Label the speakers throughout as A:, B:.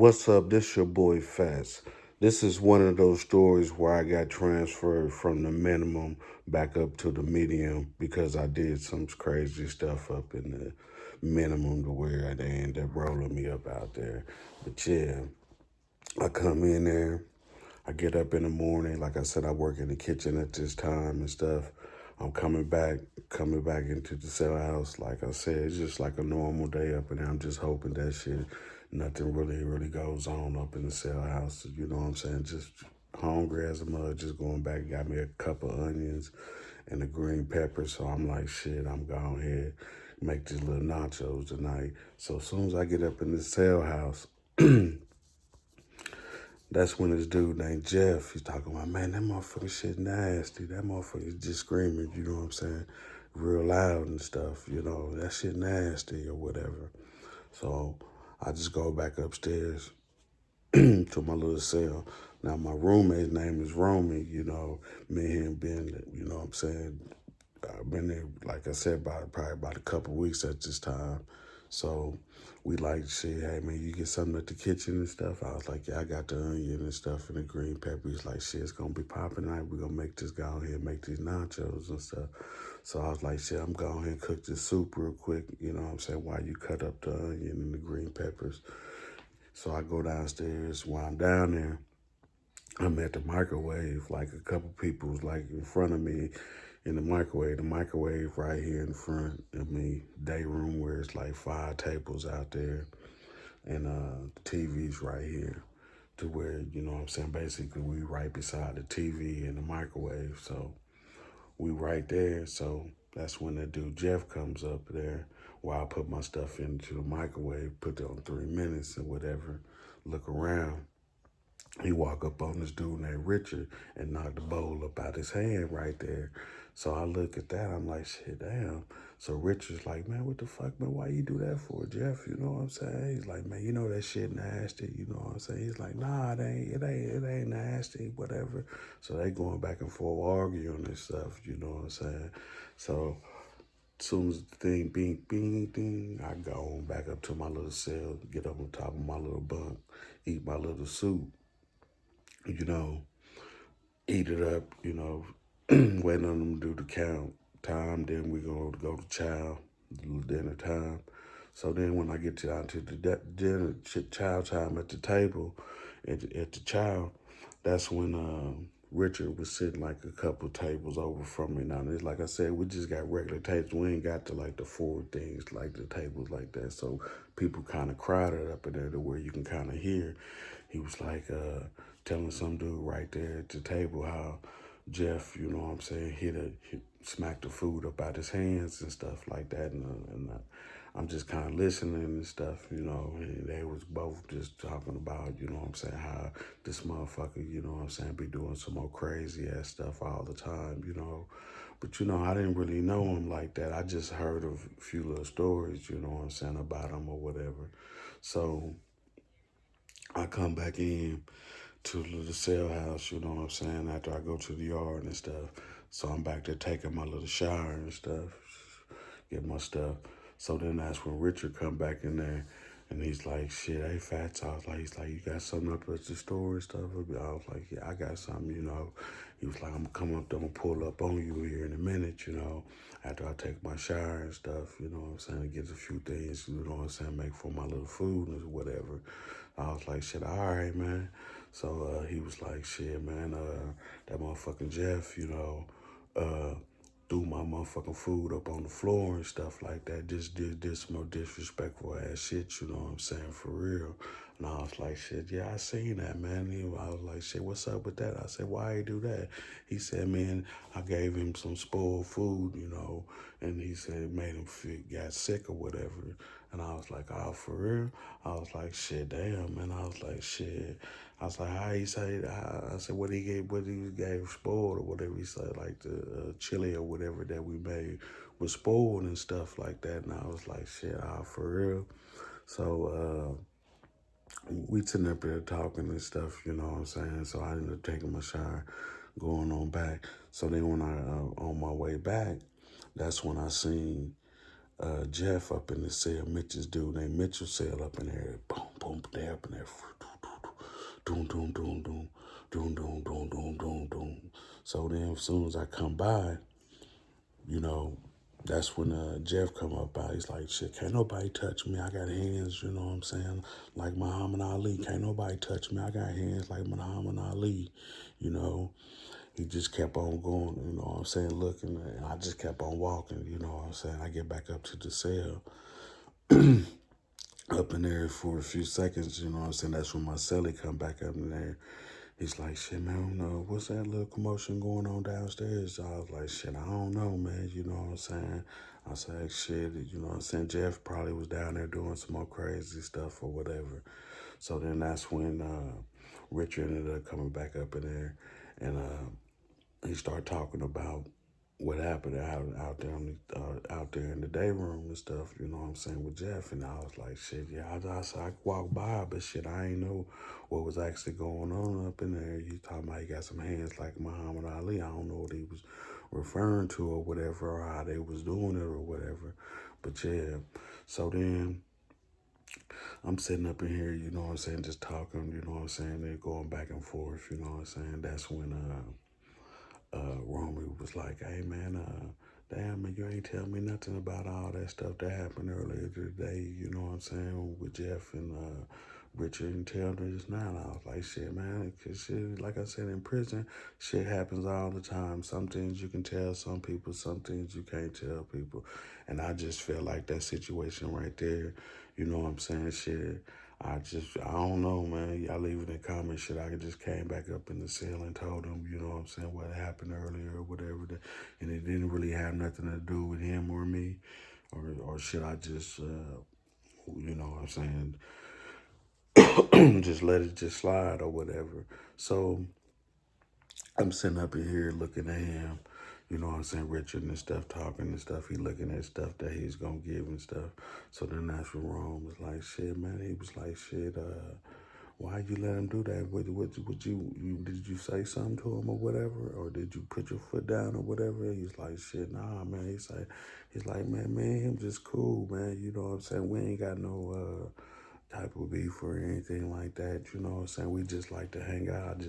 A: What's up? This your boy Fats. This is one of those stories where I got transferred from the minimum back up to the medium because I did some crazy stuff up in the minimum to where they ended up rolling me up out there. But yeah, I come in there, I get up in the morning. Like I said, I work in the kitchen at this time and stuff. I'm coming back into the cell house. Like I said, it's just like a normal day up in there. I'm just hoping that shit, nothing really goes on up in the cell house. You know what I'm saying? Just hungry as a mug, just going back. Got me a cup of onions and a green pepper. So I'm like, shit, I'm going ahead, make these little nachos tonight. So as soon as I get up in the cell house, that's when this dude named Jeff, he's talking about, man, that motherfucker shit nasty. That motherfucker just screaming, you know what I'm saying, real loud and stuff, that shit nasty or whatever. So I just go back upstairs to my little cell. Now my roommate's name is Romy, me and him been, what I'm saying, I've been there, like I said, probably about a couple weeks at this time. So we like, shit, hey man, you get something at the kitchen and stuff? I was like, yeah, I got the onion and stuff and the green pepper. He's like, shit, it's gonna be popping tonight. We're gonna make this, go on here and make these nachos and stuff. So I was like, shit, I'm going here and cook this soup real quick, you know what I'm saying, while you cut up the onion and the green peppers. So I go downstairs. While I'm down there, I'm at the microwave. Like a couple people was like in front of me in the microwave. The microwave right here in front of me, day room where it's like 5 tables out there, and the TV's right here. To where, you know what I'm saying, basically we right beside the TV and the microwave. So we right there. So that's when that dude Jeff comes up there while I put my stuff into the microwave, put it on 3 minutes or whatever, look around. He walk up on this dude named Richard and knock the bowl up out his hand right there. So I look at that, I'm like, shit, damn. So Richard's like, man, what the fuck, man? Why you do that for, Jeff? You know what I'm saying? He's like, man, you know that shit nasty. You know what I'm saying? He's like, nah, it ain't nasty, whatever. So they going back and forth arguing and stuff. You know what I'm saying? So as soon as the thing bing, bing, ding, I go on back up to my little cell, get up on top of my little bunk, eat my little soup, you know, eat it up, waiting on them to do the count time. Then we gonna go to chow, dinner time. So then when I get down to the dinner chow time at the table, at the chow, that's when Richard was sitting like a couple tables over from me. Now, it's like I said, we just got regular tables. We ain't got to like the four things, like the tables like that. So people kind of crowded up in there to where you can kind of hear. He was like telling some dude right there at the table how Jeff, you know what I'm saying, smacked the food up out his hands and stuff like that. And I'm just kind of listening and stuff, and they was both just talking about, you know what I'm saying, how this motherfucker, you know what I'm saying, be doing some more crazy ass stuff all the time, But, I didn't really know him like that. I just heard a few little stories, you know what I'm saying, about him or whatever. So I come back in to the cell house, you know what I'm saying, after I go to the yard and stuff. So I'm back there taking my little shower and stuff, get my stuff. So then that's when Richard come back in there and he's like, shit, hey, Fats. He's like, you got something up at the store and stuff? I was like, yeah, I got something. He was like, I'm coming up, I'm gonna pull up on you here in a minute, after I take my shower and stuff, you know what I'm saying, to get a few things, you know what I'm saying, make for my little food or whatever. I was like, shit, all right, man. So he was like, shit, man, that motherfucking Jeff, uh, threw my motherfucking food up on the floor and stuff like that. Just did this more disrespectful ass shit, you know what I'm saying, for real. And I was like, shit, yeah, I seen that, man. I was like, shit, what's up with that? I said, why he do that? He said, man, I gave him some spoiled food, and he said it made him got sick or whatever. And I was like, oh, for real? I was like, shit, damn, man. I was like, shit. I was like, how he say that? I said, what he gave spoiled or whatever he said, like the chili or whatever that we made was spoiled and stuff like that. And I was like, shit, for real? So we sitting up there talking and stuff, you know what I'm saying? So I ended up taking my shower, going on back. So then when I, on my way back, that's when I seen Jeff up in the cell, Mitch's dude named Mitchell cell up in there. Boom, boom, they up in there. Doom, doom, doom, doom, doom, doom, doom, doom, doom, doom. So then as soon as I come by, you know, that's when Jeff come up by. He's like, shit, can't nobody touch me. I got hands, you know what I'm saying? Like Muhammad Ali. Can't nobody touch me. I got hands like Muhammad Ali, you know. He just kept on going, you know what I'm saying, looking, and I just kept on walking, you know what I'm saying. I get back up to the cell, up in there for a few seconds, you know what I'm saying. That's when my cellie come back up in there. He's like, shit, man, what's that little commotion going on downstairs? I was like, shit, I don't know, man, you know what I'm saying. I said, shit, you know what I'm saying. Jeff probably was down there doing some more crazy stuff or whatever. So then that's when Richard ended up coming back up in there, and he started talking about what happened out there in the day room and stuff. You know what I'm saying, with Jeff. And I was like, shit, yeah. I walked by, but shit, I ain't know what was actually going on up in there. You talking about he got some hands like Muhammad Ali. I don't know what he was referring to or whatever, or how they was doing it or whatever. But yeah, so then I'm sitting up in here, you know what I'm saying, just talking, you know what I'm saying, they're going back and forth, you know what I'm saying. That's when Romy was like, hey man, damn man, you ain't tell me nothing about all that stuff that happened earlier today, you know what I'm saying, with Jeff and Richard and tell me just now. And I was like, shit man, cause shit, like I said, in prison, shit happens all the time. Some things you can tell some people, some things you can't tell people. And I just felt like that situation right there, you know what I'm saying, shit. I don't know, man. Y'all leave it in the comments. Shit, I just came back up in the cell and told him, you know what I'm saying, what happened earlier or whatever. And it didn't really have nothing to do with him or me. Or should I just, you know what I'm saying, just let it just slide or whatever. So I'm sitting up in here looking at him, you know what I'm saying, Richard and stuff, talking and stuff. He looking at stuff that he's going to give and stuff. So then that's when Rome was like, shit, man. He was like, shit, why you let him do that? Did you say something to him or whatever? Or did you put your foot down or whatever? He's like, shit, nah, man. He's like, man, him just cool, man. You know what I'm saying? We ain't got no type of beef or anything like that. You know what I'm saying? We just like to hang out.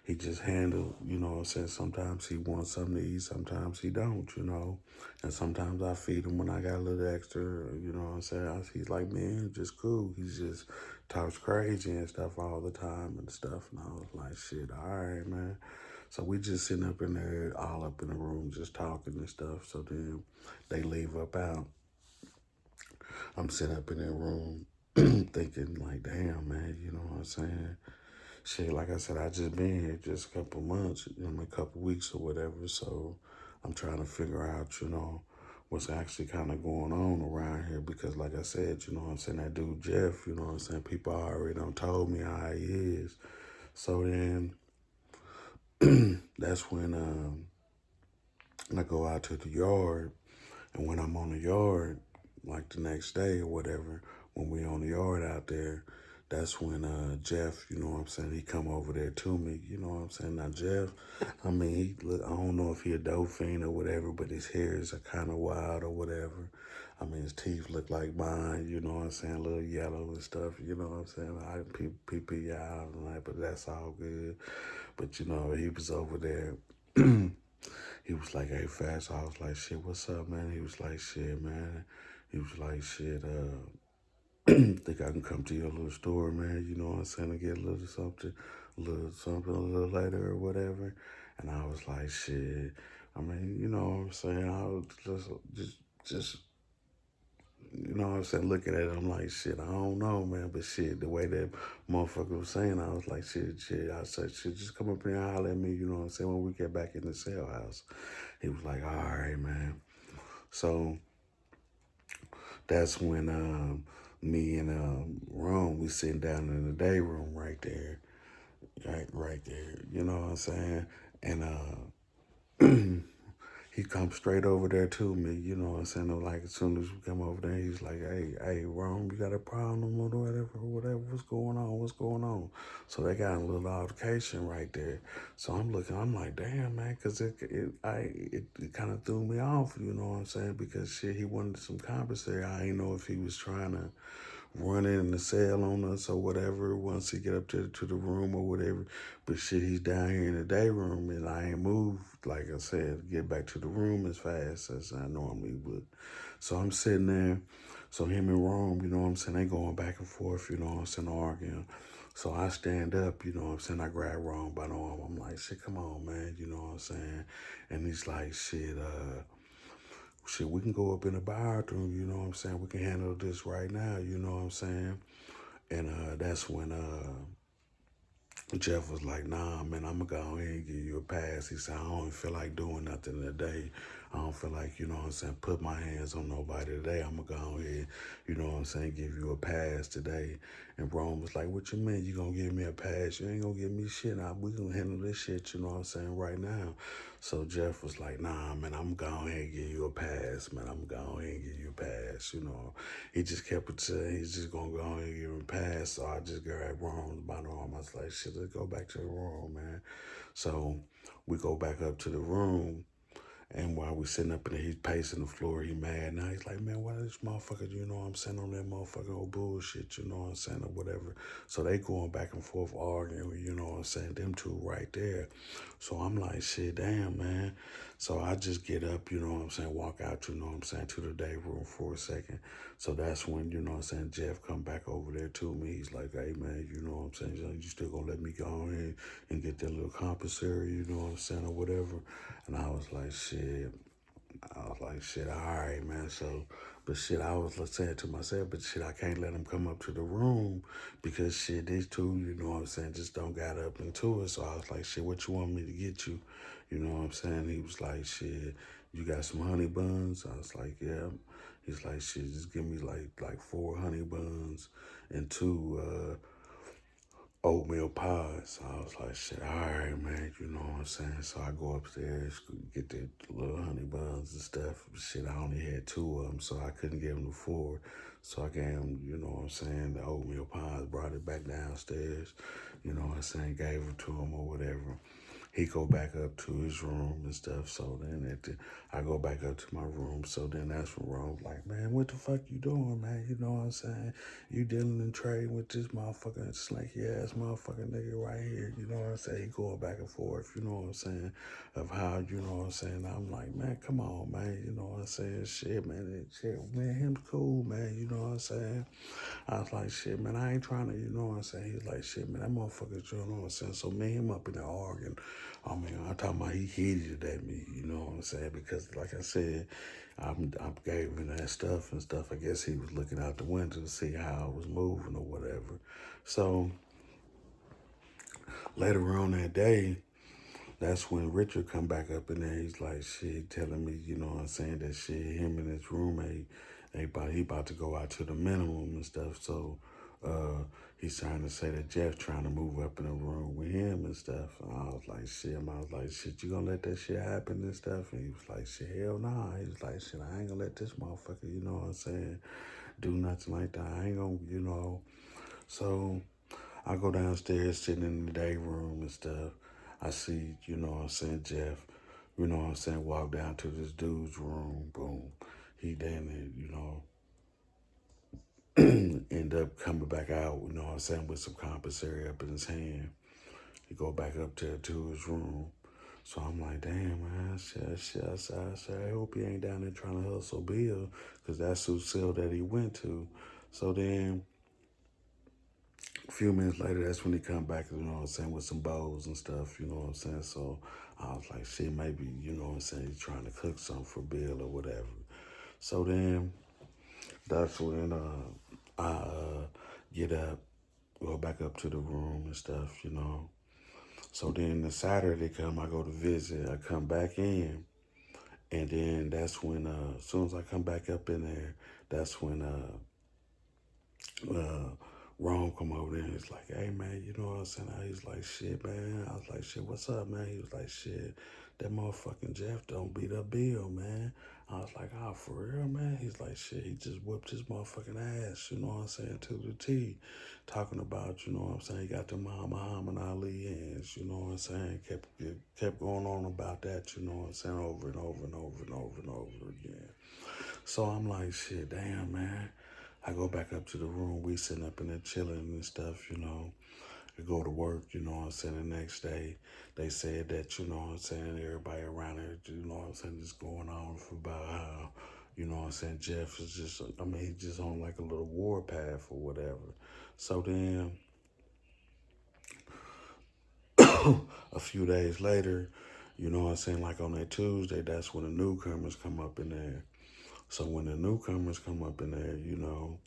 A: He just handle, you know what I'm saying? Sometimes he wants something to eat, sometimes he don't, you know. And sometimes I feed him when I got a little extra, you know what I'm saying? He's like, man, just cool. He's just talks crazy and stuff all the time and stuff. And I was like, shit, all right, man. So we just sitting up in there, all up in the room, just talking and stuff. So then they leave up out. I'm sitting up in that room thinking like, damn, man, you know what I'm saying? Shit, like I said, I just been here just a couple months, you know, a couple weeks or whatever. So I'm trying to figure out, you know, what's actually kind of going on around here. Because like I said, you know what I'm saying, that dude Jeff, you know what I'm saying, people already done told me how he is. So then that's when I go out to the yard. And when I'm on the yard, like the next day or whatever, when we on the yard out there, that's when Jeff, you know what I'm saying, he come over there to me, you know what I'm saying. Now Jeff, I mean, I don't know if he a dope fiend or whatever, but his hair is kind of wild or whatever. I mean, his teeth look like mine, you know what I'm saying, a little yellow and stuff, you know what I'm saying. PP out and like, but that's all good. But you know, he was over there. He was like, hey, Fast. I was like, shit, what's up, man? He was like, shit, man. He was like, shit, think I can come to your little store, man, you know what I'm saying, to get a little later or whatever. And I was like, shit, I mean, you know what I'm saying, I was just, you know what I'm saying, looking at it, I'm like, shit, I don't know, man, but shit, the way that motherfucker was saying, I was like, shit, I said, shit, just come up here and holler at me, you know what I'm saying, when we get back in the cell house. He was like, all right, man. So that's when me and Ron, we sitting down in the day room right there, right there. You know what I'm saying? And he comes straight over there to me, you know what I'm saying? Like as soon as we come over there, he's like, hey, Rome, you got a problem or whatever, what's going on? What's going on? So they got a little altercation right there. So I'm looking, I'm like, damn, man, because it kind of threw me off, you know what I'm saying? Because shit, he wanted some compensation. I didn't know if he was trying to run in the cell on us or whatever once he get up to the room or whatever. But shit, he's down here in the day room and I ain't moved, like I said, get back to the room as fast as I normally would. So I'm sitting there. So him and Rome, you know what I'm saying, they going back and forth, you know what I'm saying, arguing. So I stand up, you know what I'm saying, I grab Rome by the arm. I'm like, shit, come on, man, you know what I'm saying? And he's like, shit, we can go up in the bathroom, you know what I'm saying? We can handle this right now, you know what I'm saying? And that's when Jeff was like, nah, man, I'm going to go ahead and give you a pass. He said, I don't feel like doing nothing today. I don't feel like, you know what I'm saying, put my hands on nobody today. I'm going to go ahead, you know what I'm saying, give you a pass today. And Rome was like, what you mean you going to give me a pass? You ain't going to give me shit. We going to handle this shit, you know what I'm saying, right now. So Jeff was like, nah, man, I'm going to go ahead and give you a pass, man. I'm going to go ahead and give you a pass, you know. He just kept it saying he's just going to go ahead and give him a pass. So I just grabbed Ron by the arm. I was like, shit, let's go back to the room, man. So we go back up to the room. And while we sitting up in there, he's pacing the floor. He mad now. He's like, man, why this motherfucker, you know what I'm saying, on that motherfucking old bullshit, you know what I'm saying, or whatever. So they going back and forth arguing, you know what I'm saying, them two right there. So I'm like, shit, damn, man. So I just get up, you know what I'm saying, walk out, you know what I'm saying, to the day room for a second. So that's when, you know what I'm saying, Jeff come back over there to me. He's like, hey, man, you know what I'm saying, you still gonna let me go in and get that little compensatory, you know what I'm saying, or whatever. And I was like, shit. All right, man. So, but shit, I was saying to myself, but shit, I can't let him come up to the room because shit, these two, you know what I'm saying, just don't got up into it. So I was like, shit, what you want me to get you? You know what I'm saying? He was like, shit, you got some honey buns? I was like, yeah. He's like, shit, just give me like 4 honey buns and two oatmeal pies. So I was like, shit, all right, man, you know what I'm saying? So I go upstairs, get the little honey buns and stuff. Shit, I only had 2 of them, so I couldn't give him the 4. So I gave him, you know what I'm saying, the oatmeal pies, brought it back downstairs, you know what I'm saying, gave it to him or whatever. He go back up to his room and stuff. So then I go back up to my room. So then that's when Rome's like, man, what the fuck you doing, man? You know what I'm saying? You dealing and trading with this motherfucking slinky ass motherfucking nigga right here. You know what I'm saying? He going back and forth, you know what I'm saying? Of how, you know what I'm saying? I'm like, man, come on, man. You know what I'm saying? Shit, man. Shit, man, him's cool, man. You know what I'm saying? I was like, shit, man, I ain't trying to, you know what I'm saying? He's like, shit, man, that motherfucker's, you know what I'm saying? So me and him up in there arguing. I mean, I'm talking about he heated at me, you know what I'm saying? Because like I said, I gave him that stuff and stuff. I guess he was looking out the window to see how I was moving or whatever. So later on that day, that's when Richard come back up in there. He's like, shit, telling me, you know what I'm saying, that shit, him and his roommate, he about to go out to the minimum and stuff. So he's trying to say that Jeff trying to move up in the room with him and stuff. And I was like, shit, you gonna let that shit happen and stuff? And he was like, shit, hell nah. He was like, shit, I ain't gonna let this motherfucker, you know what I'm saying, do nothing like that. I ain't gonna, you know. So I go downstairs, sitting in the day room and stuff. I see, you know what I'm saying, Jeff, you know what I'm saying, walk down to this dude's room, boom. He then, you know, end up coming back out, you know what I'm saying, with some compensatory up in his hand. He go back up to his room. So I'm like, damn, man, I hope he ain't down there trying to hustle Bill, because that's the cell that he went to. So then a few minutes later, that's when he come back, you know what I'm saying, with some bowls and stuff, you know what I'm saying? So I was like, shit, maybe, you know what I'm saying, he's trying to cook something for Bill or whatever. So then that's when I get up, go back up to the room and stuff, you know. So then the Saturday come, I go to visit, I come back in, and then that's when, as soon as I come back up in there, that's when Rome come over there and he's like, hey man, you know what I'm saying? He's like, shit, man. I was like, shit, what's up, man? He was like, shit, that motherfucking Jeff don't beat up Bill, man. I was like, oh, for real, man? He's like, shit, he just whipped his motherfucking ass, you know what I'm saying, to the T. Talking about, you know what I'm saying, he got the Muhammad Ali hands, you know what I'm saying? Kept going on about that, you know what I'm saying, over and over and over and over and over again. So I'm like, shit, damn, man. I go back up to the room. We sitting up in there chilling and stuff, you know. I go to work, you know what I'm saying. The next day, they said that, you know what I'm saying, everybody around there, you know what I'm saying, just going on for about how, you know what I'm saying, Jeff is just, I mean, he's just on like a little war path or whatever. So then, a few days later, you know what I'm saying, like on that Tuesday, that's when the newcomers come up in there. So when the newcomers come up in there, you know,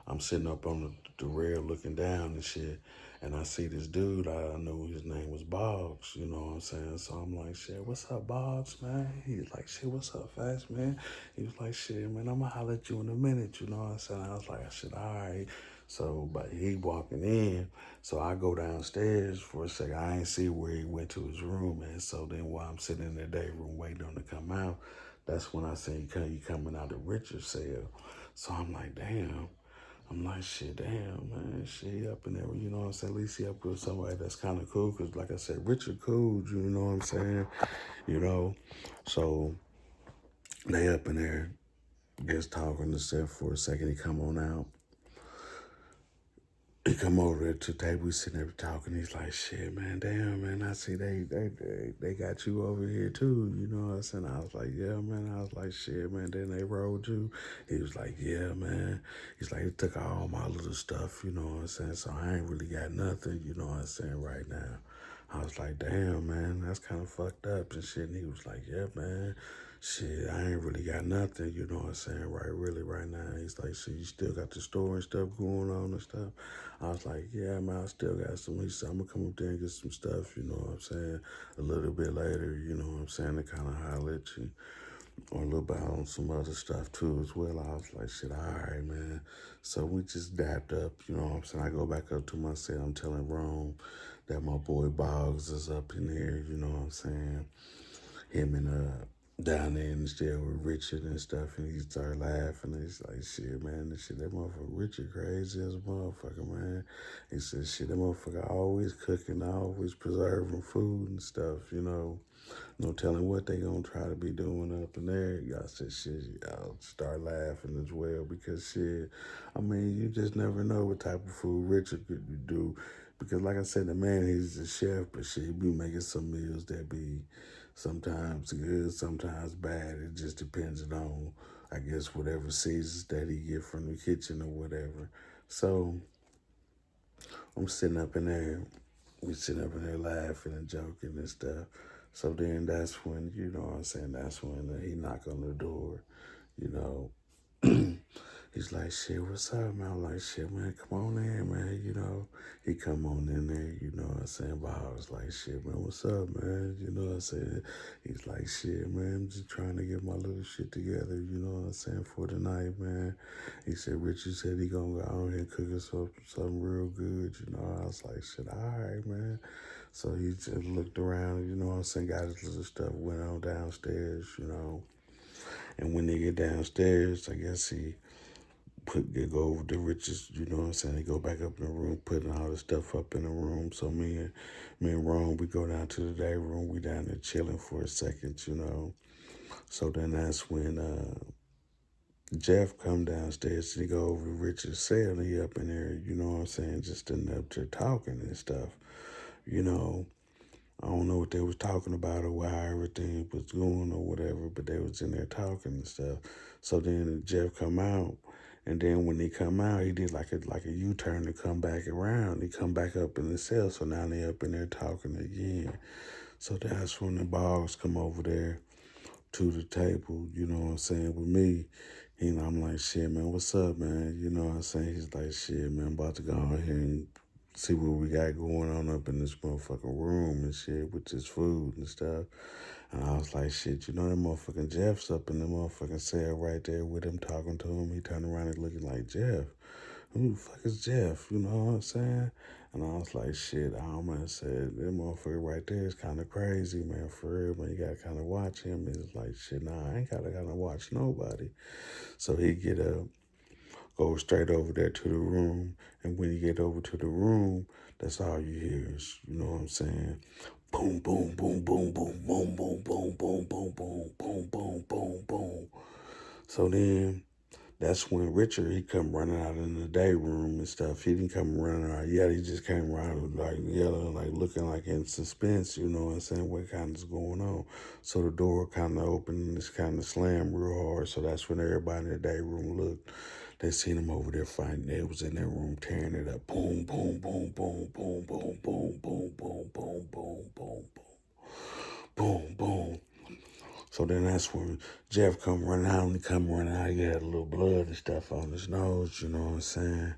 A: I'm sitting up on the rail looking down and shit, and I see this dude. I knew his name was Boggs, you know what I'm saying? So I'm like, shit, what's up, Boggs, man? He's like, shit, what's up, Fast, man? He was like, shit, man, I'm gonna holler at you in a minute, you know what I'm saying? I was like, shit, all right. So, but he walking in, so I go downstairs for a second. I ain't see where he went to his room, and so then while I'm sitting in the day room waiting on him to come out, that's when I see he coming out of Richard's cell. So I'm like, damn. I'm like, shit, damn, man, shit, up in there, you know what I'm saying? At least he up with somebody that's kind of cool, because like I said, Richard cool, you know what I'm saying? You know, so they up in there, just talking to Seth for a second. He come on out. He come over there to the table, we sitting there talking. He's like, shit, man, damn, man, I see they got you over here too, you know what I'm saying? I was like, yeah, man. I was like, shit, man, then they rolled you. He was like, yeah, man. He's like, he took all my little stuff, you know what I'm saying? So I ain't really got nothing, you know what I'm saying, right now. I was like, damn, man, that's kind of fucked up and shit. And he was like, yeah, man, shit, I ain't really got nothing, you know what I'm saying, right now. He's like, shit, you still got the store and stuff going on and stuff. I was like, yeah, man, I still got some. He said, I'm going to come up there and get some stuff, you know what I'm saying, a little bit later, you know what I'm saying, to kind of holler at you. Or a little bit on some other stuff too as well. I was like, shit, all right, man. So we just dapped up, you know what I'm saying. I go back up to my cell. I'm telling Rome that my boy Boggs is up in there, you know what I'm saying. Him and down there in the jail with Richard and stuff, and he started laughing. And he's like, shit, man, this shit, that motherfucker Richard crazy as a motherfucker, man. He said, shit, that motherfucker always cooking, always preserving food and stuff, you know. No telling what they gonna try to be doing up in there. Y'all said shit, y'all start laughing as well because shit, I mean, you just never know what type of food Richard could do. Because like I said, the man, he's a chef, but shit, he be making some meals that be sometimes good, sometimes bad. It just depends on, I guess, whatever seasons that he get from the kitchen or whatever. So I'm sitting up in there, we sitting up in there laughing and joking and stuff. So then that's when, you know what I'm saying, that's when he knock on the door, you know. He's like, shit, what's up, man? I'm like, shit, man, come on in, man, you know. He come on in there, you know what I'm saying? But I was like, shit, man, what's up, man? You know what I'm saying? He's like, shit, man, I'm just trying to get my little shit together, you know what I'm saying, for the night, man. He said, Richard said he gonna go out here and cook us up something real good, you know. I was like, shit, all right, man. So he just looked around, you know what I'm saying, got his little stuff, went on downstairs, you know. And when they get downstairs, I guess he they go over to Rich's, you know what I'm saying? They go back up in the room, putting all the stuff up in the room. So me and Ron, we go down to the day room. We down there chilling for a second, you know. So then that's when Jeff come downstairs to go over to Richard's cell. He up in there, you know what I'm saying, just in up there talking and stuff, you know. I don't know what they was talking about or how everything was going or whatever, but they was in there talking and stuff. So then Jeff come out, and then when he come out, he did like a U-turn to come back around. He come back up in the cell, so now they up in there talking again. So that's when the Boggs come over there to the table, you know what I'm saying, with me. You know, I'm like, shit, man, what's up, man? You know what I'm saying? He's like, shit, man, I'm about to go out here and see what we got going on up in this motherfucking room and shit with this food and stuff. And I was like, shit, you know that motherfucking Jeff's up in the motherfucking cell right there with him talking to him. He turned around and looking like Jeff. who the fuck is Jeff? You know what I'm saying? And I was like, shit, I almost said, that motherfucker right there is kind of crazy, man, for real, man. You gotta kind of watch him. It's like, shit, nah, I ain't gotta kind of watch nobody. So he get up, go straight over there to the room. And when you get over to the room, that's all you hear is, you know what I'm saying? Boom, boom, boom, boom, boom, boom, boom, boom, boom, boom, boom, boom, boom, boom, boom. So then that's when Richard, he come running out in the day room and stuff. He didn't come running out yet. He just came around like yelling, like looking like in suspense, you know what I'm saying? What kind is going on? So the door kind of opened and it's kind of slammed real hard. So that's when everybody in the day room looked. They seen him over there fighting. They was in their room tearing it up. Boom, boom, boom, boom, boom, boom, boom, boom, boom, boom, boom, boom, boom, boom. So then that's when Jeff come running out and he come running out. He had a little blood and stuff on his nose, you know what I'm saying?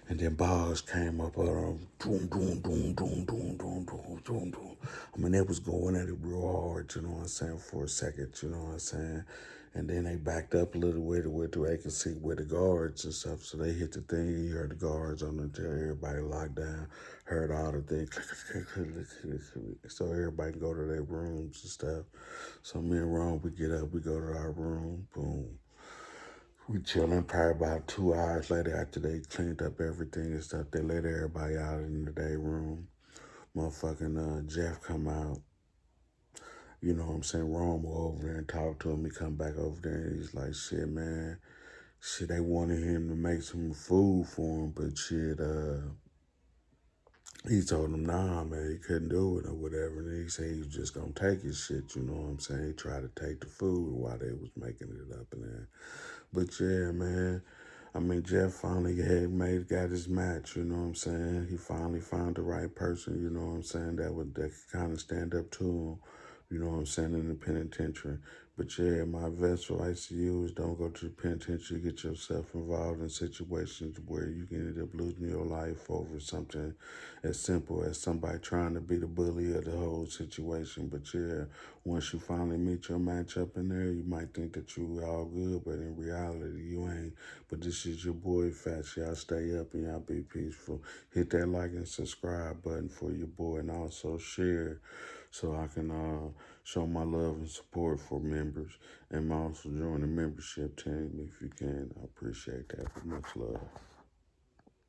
A: And then balls came up on him. Boom, boom, boom, boom, boom, boom, boom, boom, boom. I mean, they was going at it real hard, you know what I'm saying, for a second, you know what I'm saying? And then they backed up a little bit to where they could see where the guards and stuff. So they hit the thing. You heard the guards on the tail. Everybody locked down. Heard all the things. So everybody can go to their rooms and stuff. So me and Ron, we get up. We go to our room. Boom. We chilling. Probably about 2 hours later, after they cleaned up everything and stuff, they let everybody out in the day room. Motherfucking Jeff come out. You know what I'm saying? Rome will over there and talk to him. He come back over there and he's like, shit, man. Shit, they wanted him to make some food for him, but shit, he told him, nah, man, he couldn't do it or whatever. And he said he was just gonna take his shit, you know what I'm saying? He tried to take the food while they was making it up and there. But yeah, man. I mean, Jeff finally got his match, you know what I'm saying? He finally found the right person, you know what I'm saying, that could kind of stand up to him, you know what I'm saying, in the penitentiary. But yeah, my advice for ICU is don't go to the penitentiary, get yourself involved in situations where you can end up losing your life over something as simple as somebody trying to be the bully of the whole situation. But yeah, once you finally meet your match up in there, you might think that you all good, but in reality, you ain't. But this is your boy, Fats. Y'all stay up and y'all be peaceful. Hit that like and subscribe button for your boy, and also share so I can show my love and support for members, and also join the membership team if you can. I appreciate that. Much love.